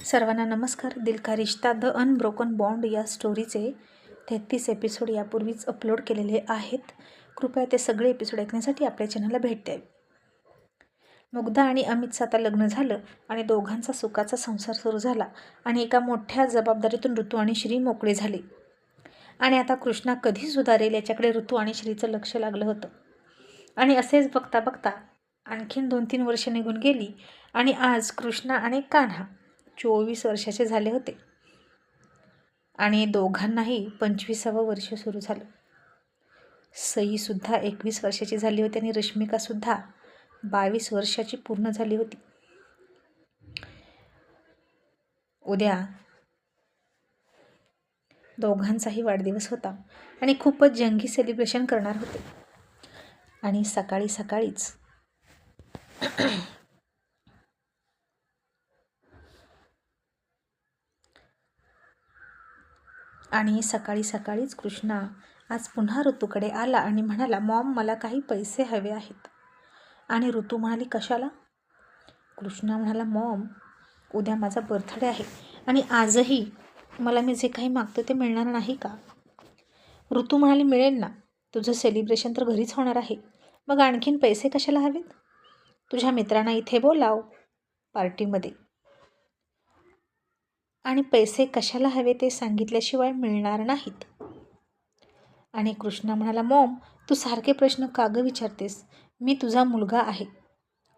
सर्वांना नमस्कार. दिल का रिश्ता द अनब्रोकन बॉन्ड या स्टोरीचे 33 एपिसोड यापूर्वीच अपलोड केलेले आहेत. कृपया ते सगळे एपिसोड ऐकण्यासाठी आपल्या चॅनलला भेट द्यावी. मुग्धा आणि अमितचं आता लग्न झालं आणि दोघांचा सुखाचा संसार सुरू झाला आणि एका मोठ्या जबाबदारीतून ऋतू आणि श्री मोकळे झाले. आणि आता कृष्णा कधी सुधारेल याच्याकडे ऋतू आणि श्रीचं लक्ष लागलं होतं. आणि असेच बघता बघता आणखीन 2-3 वर्ष निघून गेली आणि आज कृष्णा आणि कान्हा 24 वर्षाचे झाले होते आणि दोघांनाही 25वे वर्ष सुरू झालं. सईसुद्धा 21 वर्षाची झाली होती आणि रश्मिकासुद्धा 22 वर्षाची पूर्ण झाली होती. उद्या दोघांचाही वाढदिवस होता आणि खूपच जंगी सेलिब्रेशन करणार होते. आणि सकाळी सकाळीच कृष्णा आज पुन्हा ऋतूकडे आला आणि म्हणाला, मॉम मला काही पैसे हवे आहेत. आणि ऋतू म्हणाली, कशाला? कृष्णा म्हणाला, मॉम उद्या माझा बर्थडे आहे आणि आजही मला मी जे काही मागतो ते मिळणार नाही का? ऋतू म्हणाली, मिळेल ना, तुझं सेलिब्रेशन तर घरीच होणार आहे, मग आणखीन पैसे कशाला हवेत? तुझ्या मित्रांना इथे बोलाव पार्टीमध्ये. आणि पैसे कशाला हवे ते सांगितल्याशिवाय मिळणार नाहीत. आणि कृष्णा म्हणाला, मॉम तू सारखे प्रश्न का गं विचारतेस? मी तुझा मुलगा आहे,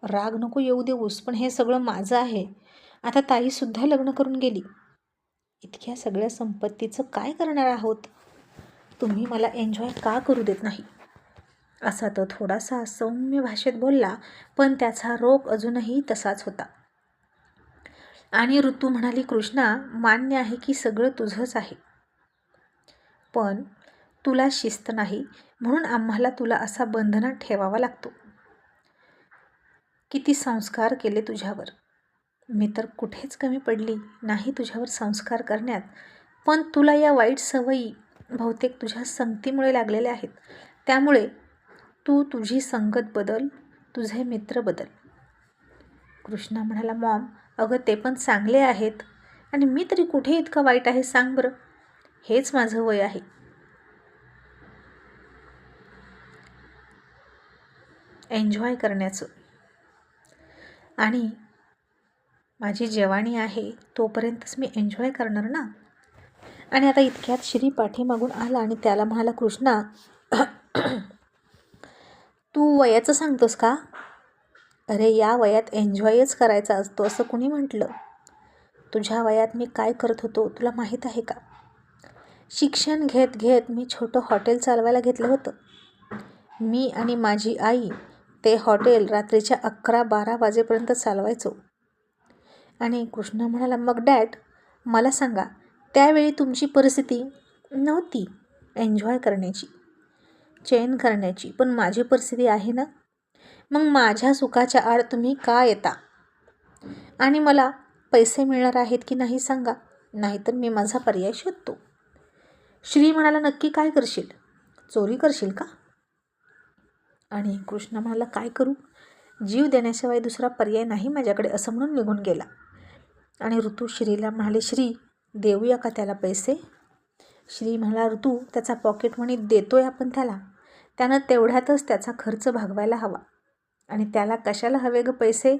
राग नको येऊ देऊस, पण हे सगळं माझं आहे. आता ताईसुद्धा लग्न करून गेली. इतक्या सगळ्या संपत्तीचं काय करणार आहोत? तुम्ही मला एन्जॉय का करू देत नाही? असा तो थोडासा सौम्य भाषेत बोलला, पण त्याचा रोग अजूनही तसाच होता. आणि ऋतू म्हणाली, कृष्णा मान्य आहे की सगळं तुझंच आहे, पण तुला शिस्त नाही म्हणून आम्हाला तुला असा बंधनात ठेवावा लागतो. किती संस्कार केले तुझ्यावर, मी तर कुठेच कमी पडली नाही तुझ्यावर संस्कार करण्यात, पण तुला या वाईट सवयी बहुतेक तुझ्या संगतीमुळे लागलेल्या आहेत. त्यामुळे तू तुझी संगत बदल, तुझे मित्र बदल. कृष्णा म्हणाला, मॉम अगं ते पण चांगले आहेत आणि मी तरी कुठे इतकं वाईट आहे सांग बरं? हेच माझं वय आहे. एन्जॉय करण्याचं आणि माझी जवानी आहे तोपर्यंतच मी एन्जॉय करणार ना. आणि आता इतक्यात श्री पाठीमागून आला आणि त्याला म्हणाला, कृष्णा तू वयाचं सांगतोस का? अरे या वयात एन्जॉयच करायचा असतो असं कुणी म्हटलं? तुझ्या वयात मी काय करत होतो तुला माहीत आहे का? शिक्षण घेत घेत मी छोटं हॉटेल चालवायला घेतलं होतं. मी आणि माझी आई ते हॉटेल रात्रीच्या 11-12 वाजेपर्यंत चालवायचो. आणि कृष्णा म्हणाला, मग डॅड मला सांगा, त्यावेळी तुमची परिस्थिती नव्हती एन्जॉय करण्याची, चैन करण्याची, पण माझी परिस्थिती आहे ना. मग माझ्या सुखाच्या आड तुम्ही का येता? आणि मला पैसे मिळणार आहेत की नाही सांगा, नाहीतर मी माझा पर्याय शोधतो. श्री म्हणाला, नक्की काय करशील? चोरी करशील का? आणि कृष्णा म्हणाला, काय करू? जीव देण्याशिवाय दुसरा पर्याय नाही माझ्याकडे, असं म्हणून निघून गेला. आणि ऋतू श्रीला म्हणाले, श्री देऊया का त्याला पैसे? श्री म्हणाला, ऋतू त्याचा पॉकेट मनी देतोय आपण त्याला, त्यानं तेवढ्यातच त्याचा खर्च भागवायला हवा. आणि त्याला कशाला हवे ग पैसे?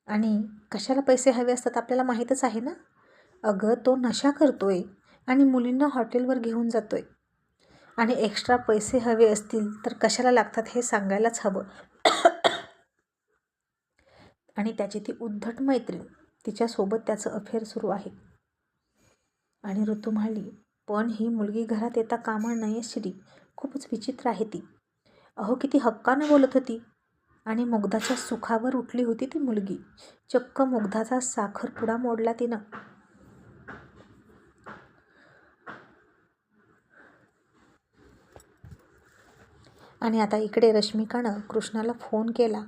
आणि कशाला पैसे हवे असतात आपल्याला माहीतच आहे ना. अगं तो नशा करतोय आणि मुलींना हॉटेलवर घेऊन जातोय. आणि एक्स्ट्रा पैसे हवे असतील तर कशाला लागतात हे सांगायलाच हवं. आणि त्याची ती उद्धट मैत्रीण, तिच्यासोबत त्याचं अफेअर सुरू आहे. आणि ऋतू म्हणाली, पण ही मुलगी घरात येता कामा नये श्री, खूपच विचित्र आहे ती. अहो किती हक्कानं बोलत होती आणि मुग्धाच्या सुखावर उठली होती ती मुलगी. चक्क मुग्धाचा साखरपुडा मोडला तिनं. आणि आता इकडे रश्मिकानं कृष्णाला फोन केला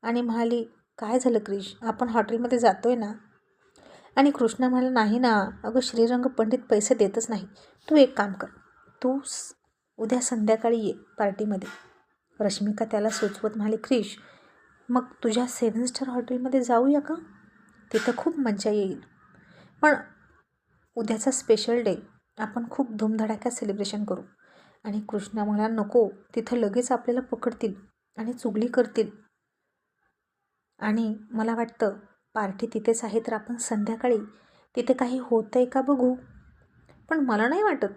आणि म्हणाली, काय झालं क्रिश, आपण हॉटेलमध्ये जातोय ना? आणि कृष्णा म्हणाला, नाही ना अगं, श्रीरंग पंडित पैसे देतच नाही. तू एक काम कर, तू उद्या संध्याकाळी ये पार्टीमध्ये. रश्मिका त्याला सुचवत म्हणाली, क्रिश मग तुझ्या 7 स्टार हॉटेलमध्ये जाऊया का? तिथं खूप मज्जा येईल. पण उद्याचा स्पेशल डे, आपण खूप धूमधडाक्यात सेलिब्रेशन करू. आणि कृष्णा म्हणाला, नको, तिथं लगेच आपल्याला पकडतील आणि चुगली करतील. आणि मला वाटतं पार्टी तिथेच आहे, तर आपण संध्याकाळी तिथे काही होतं आहे का बघू. पण मला नाही वाटत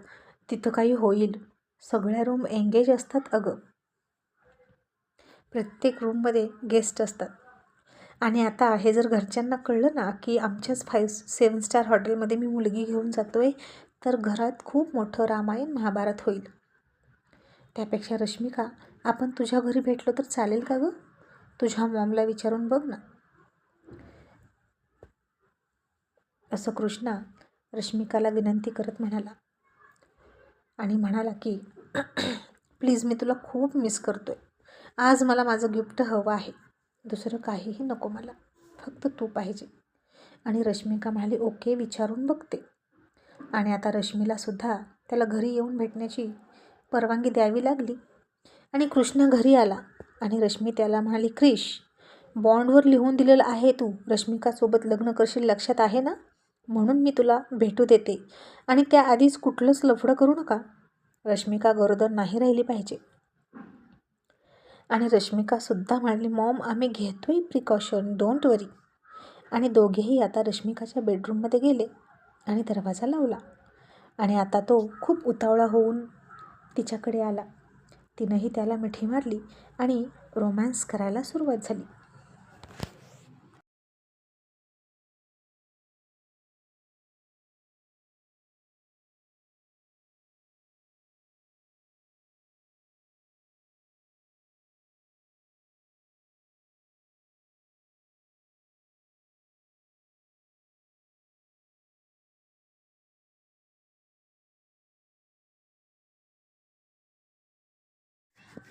तिथं काही होईल. सगळ्या रूम एंगेज असतात अगं. प्रत्येक रूममध्ये गेस्ट असतात. आणि आता हे जर घरच्यांना कळलं ना की आमच्याच 7 स्टार हॉटेलमध्ये मी मुलगी घेऊन जातोय, तर घरात खूप मोठं रामायण महाभारत होईल. त्यापेक्षा रश्मिका, आपण तुझ्या घरी भेटलो तर चालेल का गं? तुझ्या मॉमला विचारून बघ ना. असं कृष्णा रश्मिकाला विनंती करत म्हणाला. आणि म्हणाला की प्लीज, मी तुला खूप मिस करतोय. आज मला माझं गिफ्ट हवं आहे. दुसरं काहीही नको मला, फक्त तू पाहिजे. आणि रश्मिका म्हणाली, ओके, विचारून बघते. आणि आता रश्मीलासुद्धा त्याला घरी येऊन भेटण्याची परवानगी द्यावी लागली. आणि कृष्णा घरी आला आणि रश्मी त्याला म्हणाली, क्रिश, बॉन्डवर लिहून दिलेलं आहे तू रश्मिकासोबत लग्न करशील, लक्षात आहे ना? म्हणून मी तुला भेटू देते. आणि त्याआधीच कुठलंच लफडं करू नका. रश्मिका गरोदर नाही राहिली पाहिजे. आणि रश्मिकासुद्धा म्हणाली, मॉम, आम्ही घेतोय प्रिकॉशन, डोंट वरी. आणि दोघेही आता रश्मिकाच्या बेडरूममध्ये गेले आणि दरवाजा लावला. आणि आता तो खूप उतावळा होऊन तिच्याकडे आला. तिनंही त्याला मिठी मारली आणि रोमॅन्स करायला सुरुवात झाली.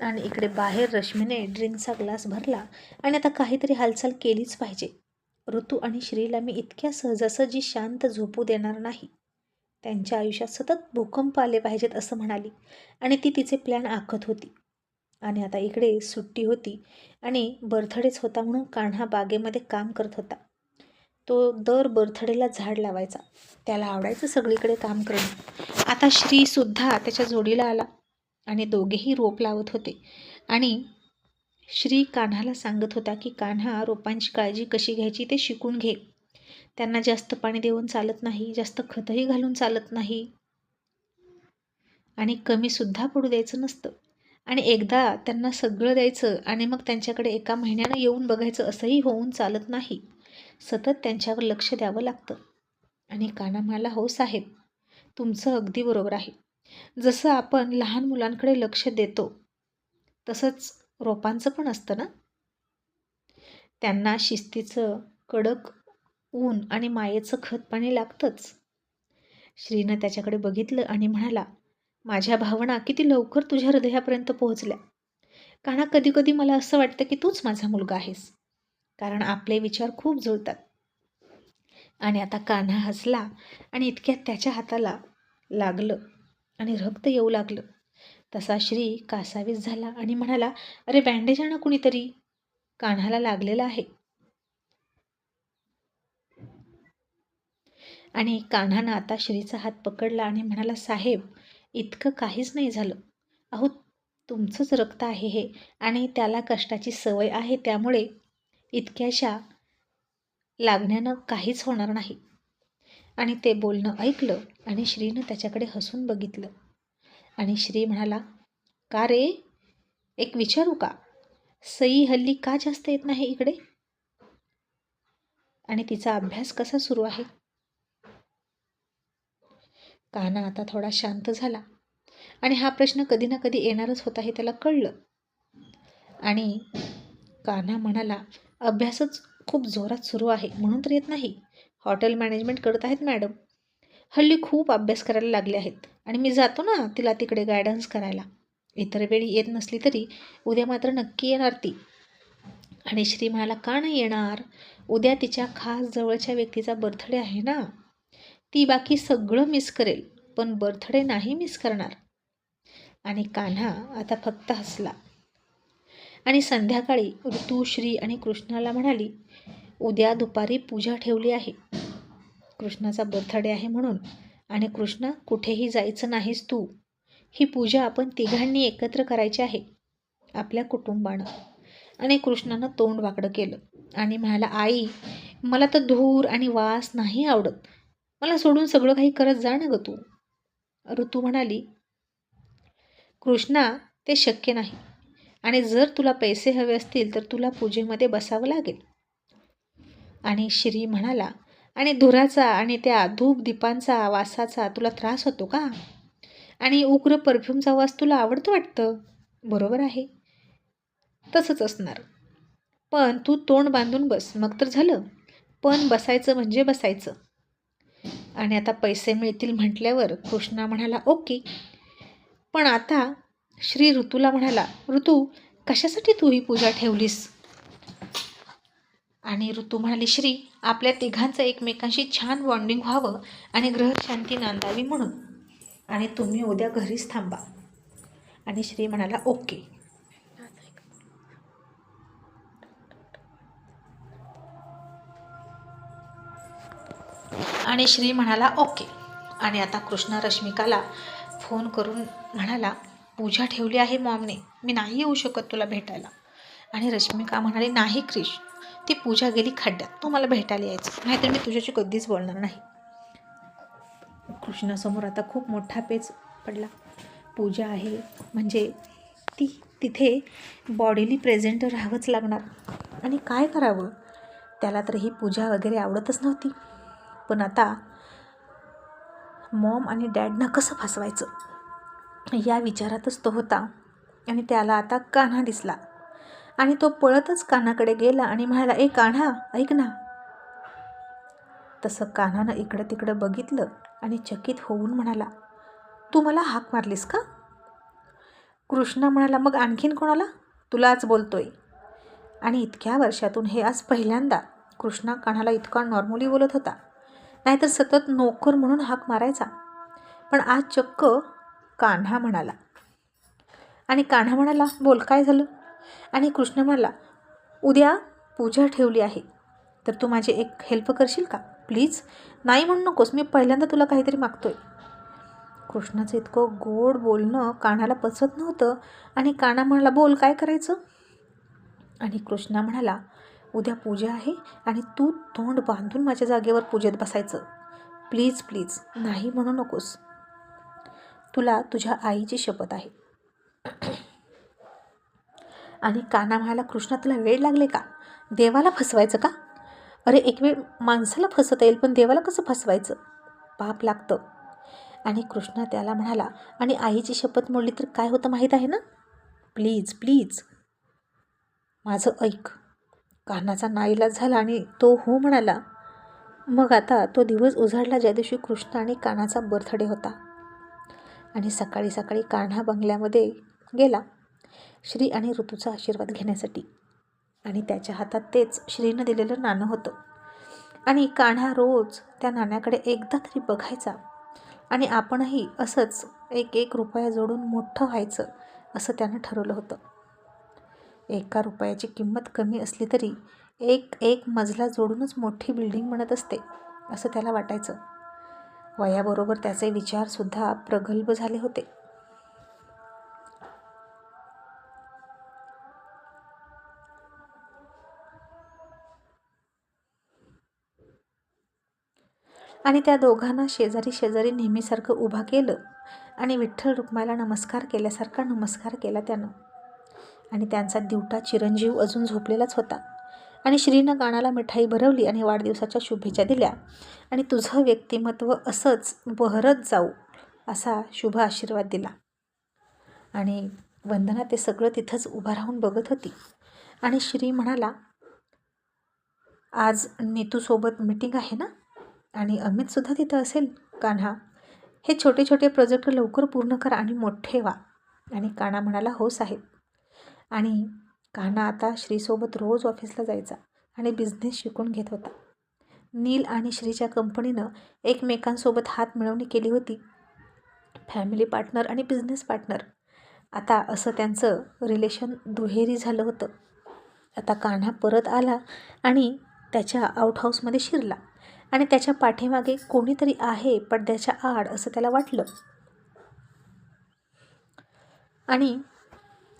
आणि इकडे बाहेर रश्मीने ड्रिंकचा ग्लास भरला आणि आता काहीतरी हालचाल केलीच पाहिजे. ऋतू आणि श्रीला मी इतक्या सहजासहजी शांत झोपू देणार नाही. त्यांच्या आयुष्यात सतत भूकंप आले पाहिजेत असं म्हणाली. आणि ती तिचे प्लॅन आखत होती. आणि आता इकडे सुट्टी होती आणि बर्थडेच होता म्हणून कान्हा बागेमध्ये काम करत होता. तो दर बर्थडेला झाड लावायचा. त्याला आवडायचं सगळीकडे काम करणं. आता श्रीसुद्धा त्याच्या जोडीला आला आणि दोघेही रोप लावत होते. आणि श्री कान्हाला सांगत होता की कान्हा, रोपांची काळजी कशी घ्यायची ते शिकून घे. त्यांना जास्त पाणी देऊन चालत नाही, जास्त खतही घालून चालत नाही आणि कमीसुद्धा पडू द्यायचं नसतं. आणि एकदा त्यांना सगळं द्यायचं आणि मग त्यांच्याकडे एका महिन्यानं येऊन बघायचं असंही होऊन चालत नाही. सतत त्यांच्यावर लक्ष द्यावं लागतं. आणि कान्हा म्हणाला, हो साहेब, तुमचं अगदी बरोबर आहे. जसं आपण लहान मुलांकडे लक्ष देतो तसंच रोपांचं पण असतं ना. त्यांना शिस्तीचं कडक ऊन आणि मायेचं खत पाणी लागतंच. श्रीनं त्याच्याकडे बघितलं आणि म्हणाला, माझ्या भावना किती लवकर तुझ्या हृदयापर्यंत पोहोचल्या. कान्हा, कधी कधी मला असं वाटतं की तूच माझा मुलगा आहेस, कारण आपले विचार खूप जुळतात. आणि आता कान्हा हसला आणि इतक्यात त्याच्या हाताला लागलं आणि रक्त येऊ लागलं. तसा श्री कासावीस झाला आणि म्हणाला, अरे बँडेज आणा कुणीतरी, कान्हाला लागलेला आहे. आणि कान्हानं आता श्रीचा हात पकडला आणि म्हणाला, साहेब, इतकं काहीच नाही झालं. अहो, तुमचंच रक्त आहे हे आणि त्याला कष्टाची सवय आहे, त्यामुळे इतक्याशा लागण्यानं काहीच होणार नाही. आणि ते बोलणं ऐकलं आणि श्रीनं त्याच्याकडे हसून बघितलं. आणि श्री म्हणाला, का रे, एक विचारू का? सई हल्ली का जास्त येत नाही इकडे? आणि तिचा अभ्यास कसा सुरू आहे? कान्हा आता थोडा शांत झाला आणि हा प्रश्न कधी ना कधी येणारच होता हे त्याला कळलं. आणि कान्हा म्हणाला, अभ्यासच खूप जोरात सुरू आहे म्हणून तर येत नाही. हॉटेल मॅनेजमेंट करत आहेत मॅडम. हल्ली खूप अभ्यास करायला लागले आहेत आणि मी जातो ना तिला तिकडे गायडन्स करायला. इतर वेळी येत नसली तरी उद्या मात्र नक्की येणार ती. आणि श्री म्हणाला, का नाही येणार? उद्या तिच्या खास जवळच्या व्यक्तीचा बर्थडे आहे ना. ती बाकी सगळं मिस करेल, पण बर्थडे नाही मिस करणार. आणि कान्हा आता फक्त हसला. आणि संध्याकाळी ऋतू श्री आणि कृष्णाला म्हणाली, उद्या दुपारी पूजा ठेवली आहे, कृष्णाचा बर्थडे आहे म्हणून. आणि कृष्ण, कुठेही जायचं नाहीस तू. ही पूजा आपण तिघांनी एकत्र करायची आहे, आपल्या कुटुंबानं. आणि कृष्णानं तोंड वाकडं केलं आणि म्हणाला, आई, मला तर धूर आणि वास नाही आवडत. मला सोडून सगळं काही करत जा ना गं तू. ऋतू म्हणाली, कृष्णा, ते शक्य नाही. आणि जर तुला पैसे हवे असतील तर तुला पूजेमध्ये बसावं लागेल. आणि श्री म्हणाला, आणि धुराचा आणि त्या धूप दीपांचा वासाचा तुला त्रास होतो का? आणि उग्र परफ्यूमचा वास तुला आवडतं वाटतं. बरोबर आहे, तसंच असणार. पण तू तोंड बांधून बस, मग तर झालं. पण बसायचं म्हणजे बसायचं. आणि आता पैसे मिळतील म्हटल्यावर कृष्णा म्हणाला, ओके. पण आता श्री ऋतूला म्हणाला, ऋतू, कशासाठी तू ही पूजा ठेवलीस? आणि ऋतू म्हणाली, श्री, आपल्या तिघांचं एकमेकांशी छान बॉन्डिंग व्हावं आणि ग्रहशांती नांदावी म्हणून. आणि तुम्ही उद्या घरीच थांबा. आणि श्री म्हणाला, ओके. आणि श्री म्हणाला, ओके. आणि आता कृष्णा रश्मिकाला फोन करून म्हणाला, पूजा ठेवली आहे मॉमने, मी नाही येऊ शकत तुला भेटायला. आणि रश्मिका म्हणाली, नाही क्रिश, ती पूजा गेली खड्ड्यात, तू मला भेटायला यायचं, नाहीतर मी तुझ्याशी कधीच बोलणार नाही. कृष्णासमोर आता खूप मोठा पेच पडला. पूजा आहे म्हणजे ती तिथे बॉडीली प्रेझेंट राहावंच लागणार. आणि काय करावं, त्याला तर ही पूजा वगैरे आवडतच नव्हती. पण आता मॉम आणि डॅडना कसं फसवायचं या विचारातच तो होता. आणि त्याला आता कान्हा दिसला आणि तो पळतच कान्हाकडे गेला आणि म्हणाला, ए कान्हा, ऐक ना. तसं कान्हानं इकडं तिकडं बघितलं आणि चकित होऊन म्हणाला, तू मला हाक मारलीस का? कृष्णा म्हणाला, मग आणखीन कोणाला? तुलाच बोलतोय. आणि इतक्या वर्षातून हे आज पहिल्यांदा कृष्णा कान्हाला इतका नॉर्मली बोलत होता. नाहीतर सतत नोकर म्हणून हाक मारायचा. पण आज चक्क कान्हा म्हणाला. आणि कान्हा म्हणाला, बोल, काय झालं? आणि कृष्ण म्हणाला, उद्या पूजा ठेवली आहे, तर तू माझी एक हेल्प करशील का प्लीज? नाही म्हणू नकोस, मी पहिल्यांदा तुला काहीतरी मागतोय. कृष्णाचं इतकं गोड बोलणं कान्हाला पचत नव्हतं. आणि कान्हा म्हणाला, बोल, काय करायचं? आणि कृष्णा म्हणाला, उद्या पूजा आहे आणि तू तोंड बांधून माझ्या जागेवर पूजेत बसायचं. प्लीज प्लीज, नाही म्हणू नकोस. तुला तुझ्या आईची शपथ आहे. आणि कान्हा म्हणाला, कृष्णा, तुला वेळ लागले का? देवाला फसवायचं का? अरे, एक वेळ माणसाला फसवता येईल, पण देवाला कसं फसवायचं? पाप लागतं. आणि कृष्णा त्याला म्हणाला, आणि आईची शपथ मोडली तर काय होतं माहीत आहे ना? प्लीज प्लीज माझं ऐक. कान्हाचा नाईलाज झाला आणि तो हो म्हणाला. मग आता तो दिवस उजाडला ज्या दिवशी कृष्ण आणि कान्हाचा बर्थडे होता. आणि सकाळी सकाळी कान्हा बंगल्यामध्ये गेला श्री आणि ऋतूचा आशीर्वाद घेण्यासाठी. आणि त्याच्या हातात तेच श्रीनं दिलेलं नाणं होतं. आणि कान्हा रोज त्या नाण्याकडे एकदा तरी बघायचा. आणि आपणही असंच एक एक रुपया जोडून मोठं व्हायचं असं त्यानं ठरवलं होतं. 1 रुपयाची किंमत कमी असली तरी एक एक मजला जोडूनच मोठी बिल्डिंग बनत असते असं त्याला वाटायचं. वयाबरोबर त्याचे विचारसुद्धा प्रगल्भ झाले होते. आणि त्या दोघांना शेजारी शेजारी नेहमीसारखं उभा केलं आणि विठ्ठल रुक्माईला नमस्कार केल्यासारखा नमस्कार केला त्यानं. आणि त्यांचा दिवटा चिरंजीव अजून झोपलेलाच होता. आणि श्रीनं कानाला मिठाई भरवली आणि वाढदिवसाच्या शुभेच्छा दिल्या. आणि तुझं व्यक्तिमत्व असंच बहरत जाऊ असा शुभ आशीर्वाद दिला. आणि वंदना ते सगळं तिथंच उभा राहून बघत होती. आणि श्री म्हणाला, आज नीतूसोबत मीटिंग आहे ना, आणि अमितसुद्धा तिथं असेल. कान्हा, हे छोटे छोटे प्रोजेक्ट लवकर पूर्ण करा आणि मोठे व्हा. आणि कान्हा म्हणाला, हो साहेब. आणि कान्हा आता श्रीसोबत रोज ऑफिसला जायचा आणि बिझनेस शिकून घेत होता. नील आणि श्रीच्या कंपनीनं एकमेकांसोबत हात मिळवणी केली होती. फॅमिली पार्टनर आणि बिझनेस पार्टनर. आता असं त्यांचं रिलेशन दुहेरी झालं होतं. आता कान्हा परत आला आणि त्याच्या आउट हाऊसमध्ये शिरला आणि त्याच्या पाठीमागे कोणीतरी आहे पडद्याच्या आड असं त्याला वाटलं. आणि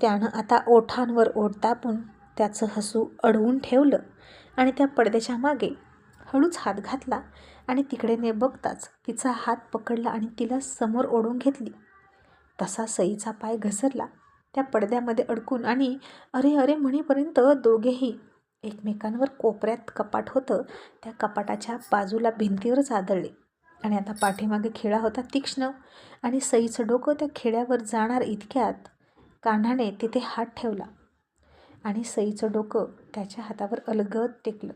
त्यानं आता ओठांवर ओठ दाबून त्याचं हसू अडवून ठेवलं आणि त्या पडद्याच्या मागे हळूच हात घातला आणि तिकडे न बघताच तिचा हात पकडला आणि तिला समोर ओढून घेतली. तसा सईचा पाय घसरला त्या पडद्यामध्ये अडकून आणि अरे अरे म्हणेपर्यंत दोघेही एकमेकांवर कोपऱ्यात कपाट होतं त्या कपाटाच्या बाजूला भिंतीवरच आदळले. आणि आता पाठीमागे खिळा होता तीक्ष्ण आणि सईचं डोकं त्या खिळ्यावर जाणार इतक्यात कान्हाने तिथे हात ठेवला आणि सईचं डोकं त्याच्या हातावर अलगद टेकलं.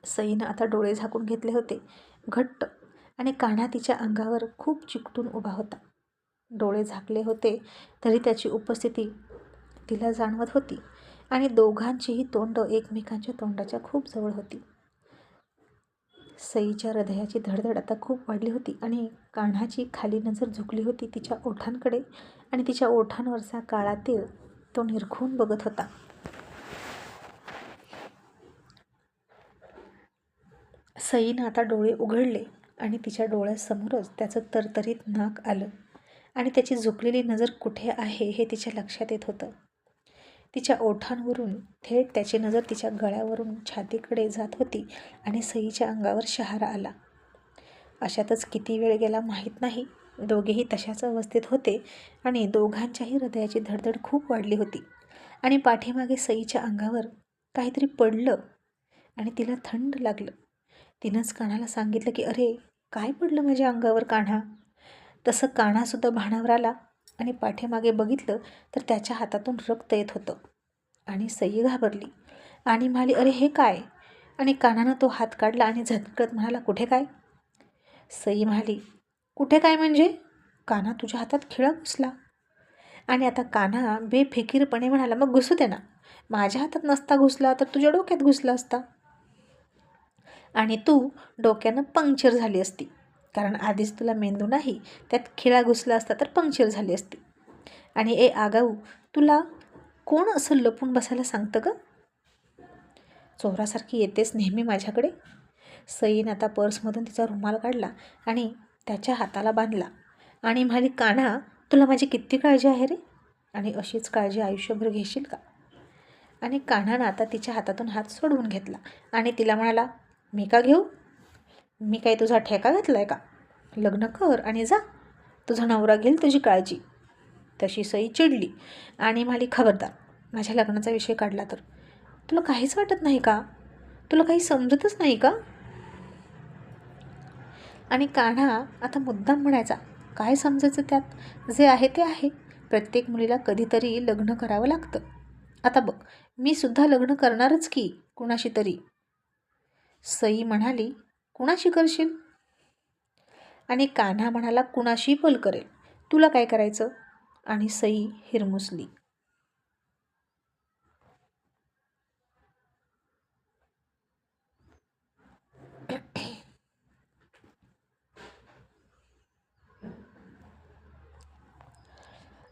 सईनं आता डोळे झाकून घेतले होते घट्ट आणि कान्हा तिच्या अंगावर खूप चिकटून उभा होता. डोळे झाकले होते तरी त्याची उपस्थिती तिला जाणवत होती आणि दोघांचीही तोंड एकमेकांच्या तोंडाच्या खूप जवळ होती. सईच्या हृदयाची धडधड आता खूप वाढली होती आणि कान्हाची खाली नजर झुकली होती तिच्या ओठांकडे आणि तिच्या ओठांवरचा काळा तीळ तो निरखून बघत होता. सईनं आता डोळे उघडले आणि तिच्या डोळ्यासमोरच त्याचं तरतरीत नाक आलं आणि त्याची झुकलेली नजर कुठे आहे हे तिच्या लक्षात येत होतं. तिच्या ओठांवरून थेट त्याची नजर तिच्या गळ्यावरून छातीकडे जात होती आणि सईच्या अंगावर शहारा आला. अशातच किती वेळ गेला माहीत नाही. दोघेही तशाच अवस्थेत होते आणि दोघांच्याही हृदयाची धडधड खूप वाढली होती आणि पाठीमागे सईच्या अंगावर काहीतरी पडलं आणि तिला थंड लागलं. तिनंच कान्हाला सांगितलं की अरे काय पडलं माझ्या अंगावर कान्हा. तसं कान्हासुद्धा भानावर आला आणि पाठीमागे बघितलं तर त्याच्या हातातून रक्त येत होतं आणि सई घाबरली आणि म्हणाली अरे हे काय. आणि कान्हानं तो हात काढला आणि झटकत म्हणाला कुठे काय. सई म्हणाली कुठे काय म्हणजे. कान्हा तुझ्या हातात खिळा घुसला. आणि आता कान्हा बेफिकीरपणे म्हणाला मग घुसू दे ना. माझ्या हातात नसता घुसला तर तुझ्या डोक्यात घुसला असता आणि तू डोक्यानं पंक्चर झाली असती, कारण आधीच तुला मेंदू नाही, त्यात खिळा घुसला असता तर पंक्चर झाली असती. आणि ए आगाऊ, तुला कोण असं लपून बसायला सांगतं ग. चोरासारखी येतेस नेहमी माझ्याकडे. सईन आता पर्समधून तिचा रुमाल काढला आणि त्याच्या हाताला बांधला आणि म्हणाली कान्हा तुला माझी किती काळजी आहे रे, आणि अशीच काळजी आयुष्यभर घेशील का. आणि कान्हानं आता तिच्या हातातून हात सोडवून घेतला आणि तिला म्हणाला मी का घेऊ. मी काय तुझा ठेका घातला आहे का. लग्न कर आणि जा, तुझा नवरा घेईल तुझी काळजी. तशी सई चिडली आणि म्हणाली खबरदार माझ्या लग्नाचा विषय काढला तर. तुला काहीच वाटत नाही का, तुला काही समजतच नाही का. आणि कान्हा आता मुद्दाम म्हणायचा काय समजायचं त्यात, जे आहे ते आहे. प्रत्येक मुलीला कधीतरी लग्न करावं लागतं. आता बघ मी सुद्धा लग्न करणारच की कुणाशी तरी. सई म्हणाली कुणाशी करशील. आणि कान्हा म्हणाला कुणाशी बोल करेल, तुला काय करायचं. आणि सई हिरमुसली.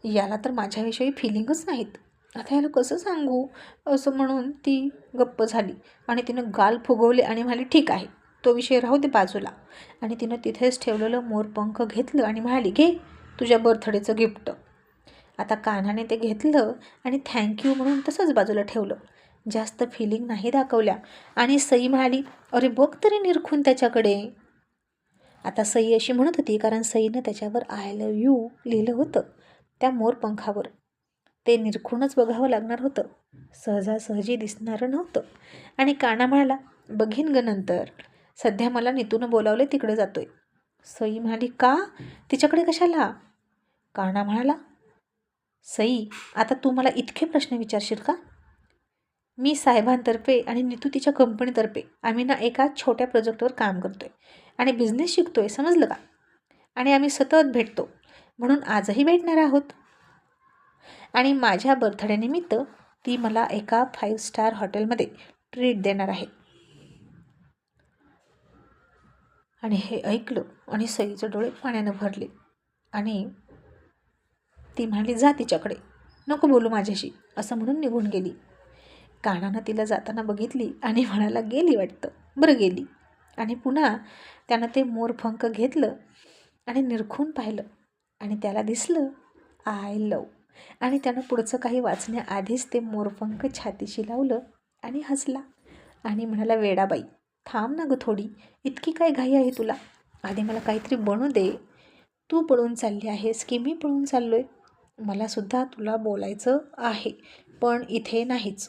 याला तर माझ्याविषयी फिलिंगच नाहीत, आता याला कसं सांगू. असं म्हणून ती गप्प झाली आणि तिनं गाल फुगवले आणि म्हणाली ठीक आहे तो विषय राहू दे बाजूला. आणि तिनं तिथेच ठेवलेलं मोरपंख घेतलं आणि म्हणाली घे तुझ्या बर्थडेचं गिफ्ट. आता कान्हाने ते घेतलं आणि थँक्यू म्हणून तसंच बाजूला ठेवलं. जास्त फिलिंग नाही दाखवल्या. आणि सई म्हणाली अरे बघ तरी निरखून त्याच्याकडे. आता सई अशी म्हणत होती कारण सईनं त्याच्यावर आय लव्ह यू लिहिलं होतं त्या मोरपंखावर. ते निरखूनच बघावं लागणार होतं, सहजासहजी दिसणारं नव्हतं. आणि कान्हा म्हणाला बघीन ग नंतर, सध्या मला नीतूनं बोलावले तिकडे जातोय. सई म्हणाली का, तिच्याकडे कशाला. कान्हा म्हणाला सई आता तू मला इतके प्रश्न विचारशील का. मी साहेबांतर्फे आणि नीतू तिच्या कंपनीतर्फे आम्ही ना एका छोट्या प्रोजेक्टवर काम करतोय आणि बिझनेस शिकतोय, समजलं का. आणि आम्ही सतत भेटतो म्हणून आजही भेटणार आहोत. आणि माझ्या बर्थडेनिमित्त ती मला एका 5 स्टार हॉटेलमध्ये ट्रीट देणार आहे. आणि हे ऐकलं आणि सईचे डोळे पाण्यानं भरले आणि ती म्हणाली, जा तिच्याकडे, नको बोलू माझ्याशी, असं म्हणून निघून गेली. कानानं तिला जाताना बघितली आणि म्हणाला, गेली वाटतं. बरं गेली. आणि पुन्हा त्यानं ते मोरपंख घेतलं आणि निरखून पाहिलं आणि त्याला दिसलं आय लव. आणि त्यानं पुढचं काही वाचण्याआधीच ते मोरपंख छातीशी लावलं आणि हसला आणि म्हणाला, वेडाबाई, थांब ना गं थोडी, इतकी काय घाई आहे तुला? आधी मला काहीतरी बनू दे. तू पळून चालली आहेस की मी पळून चाललो आहे? मलासुद्धा तुला बोलायचं आहे, पण इथे नाहीच.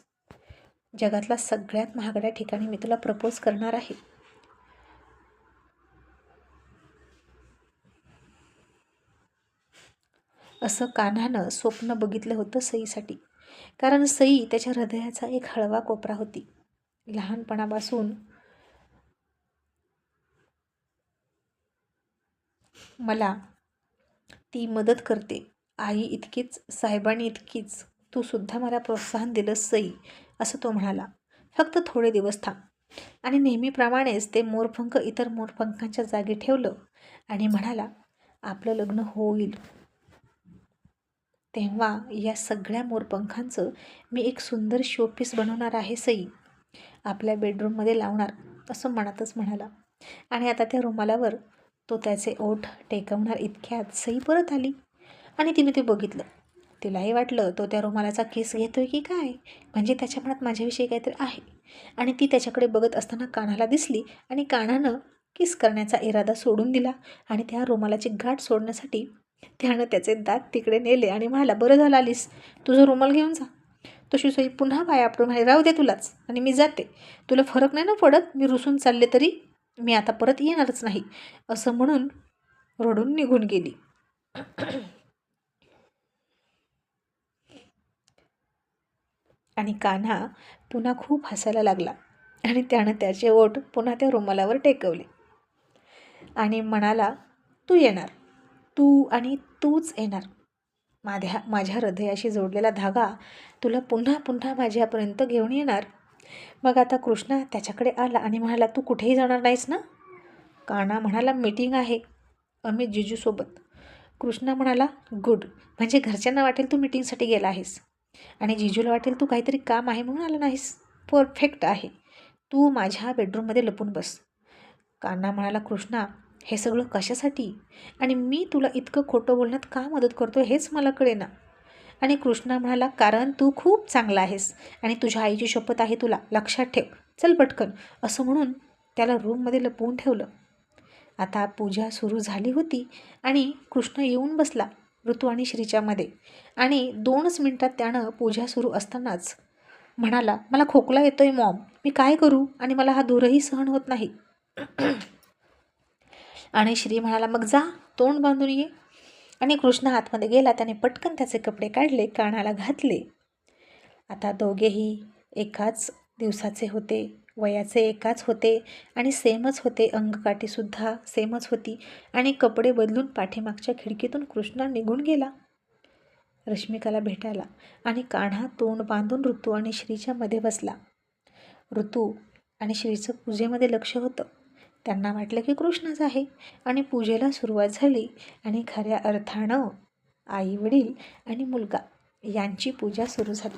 जगातला सगळ्यात महागड्या ठिकाणी मी तुला प्रपोज करणार आहे. असं कान्हानं स्वप्न बघितलं होतं सईसाठी. कारण सई त्याच्या हृदयाचा एक हळवा कोपरा होती. लहानपणापासून मला ती मदत करते, आई इतकीच, साहेबांनी इतकीच. तू सुद्धा मला प्रोत्साहन दिलंस सई, असं तो म्हणाला. फक्त थोडे दिवस थांब. आणि नेहमीप्रमाणेच ते मोरपंख इतर मोरपंखांच्या जागी ठेवलं आणि म्हणाला, आपलं लग्न होईल तेव्हा या सगळ्या मोरपंखांचं मी एक सुंदर शोपीस बनवणार आहे सई, आपल्या बेडरूममध्ये लावणार, असं मनातच म्हणाला. आणि आता त्या रुमालावर तो त्याचे ओठ टेकवणार इतक्यात सई परत आली आणि तिने ते बघितलं. तिलाही वाटलं तो त्या रुमालाचा किस घेतोय की काय, म्हणजे त्याच्या मनात माझ्याविषयी काहीतरी आहे. आणि ती त्याच्याकडे बघत असताना कान्हाला दिसली आणि कान्हानं किस करण्याचा इरादा सोडून दिला आणि त्या रुमालाची गाठ सोडण्यासाठी त्यानं त्याचे दात तिकडे नेले आणि म्हणाला, बरं झालं आलीस, तुझं रुमाल घेऊन जा. तशी सई पुन्हा पाया आपटून म्हणाली, राहू दे तुलाच आणि मी जाते. तुला फरक नाही ना पडत मी रुसून चालले तरी? मी आता परत येणारच नाही, असं म्हणून रडून निघून गेली. आणि कान्हा पुन्हा खूप हसायला लागला आणि त्यानं त्याचे ओठ पुन्हा त्या रुमालावर टेकवले आणि म्हणाला, तू येणार, तू आणि तूच येणार. माझ्या हृदयाशी जोडलेला धागा तुला पुन्हा पुन्हा माझ्यापर्यंत घेऊन येणार. मग आता कृष्णा त्याच्याकडे आला आणि म्हणाला, तू कुठेही जाणार नाहीस ना? कान्हा म्हणाला, मीटिंग आहे अमित जिजूसोबत. कृष्णा म्हणाला, गुड, म्हणजे घरच्यांना वाटेल तू मीटिंगसाठी गेला आहेस आणि जिजूला वाटेल तू काहीतरी काम आहे म्हणून आला नाहीस. परफेक्ट आहे, तू माझ्या बेडरूममध्ये लपून बस. कान्हा म्हणाला, कृष्णा हे सगळं कशासाठी आणि मी तुला इतकं खोटं बोलण्यात का मदत करतो हेच मला कळेना. आणि कृष्णा म्हणाला, कारण तू खूप चांगला आहेस आणि तुझ्या आईची शपथ आहे तुला, लक्षात ठेव, चल पटकन, असं म्हणून त्याला रूममध्ये लपवून ठेवलं. आता पूजा सुरू झाली होती आणि कृष्ण येऊन बसला ऋतू आणि श्रीच्यामध्ये आणि 2च मिनिटात त्यानं पूजा सुरू असतानाच म्हणाला, मला खोकला येतोय मॉम, मी काय करू आणि मला हा धूरही सहन होत नाही. आणि श्री म्हणाला, मग जा तोंड बांधून ये. आणि कृष्ण आतमध्ये गेला. त्याने पटकन त्याचे कपडे काढले, कानाला घातले. आता दोघेही एकाच दिवसाचे होते, वयाचे एकाच होते आणि सेमच होते, अंगकाठीसुद्धा सेमच होती. आणि कपडे बदलून पाठीमागच्या खिडकीतून कृष्णा निघून गेला रश्मिकाला भेटायला आणि कान्हा तोंड बांधून ऋतू आणि श्रीच्या मध्ये बसला. ऋतू आणि श्रीचं पूजेमध्ये लक्ष होतं. त्यांना वाटलं की कृष्णच आहे आणि पूजेला सुरुवात झाली आणि खऱ्या अर्थानं आई वडील आणि मुलगा यांची पूजा सुरू झाली.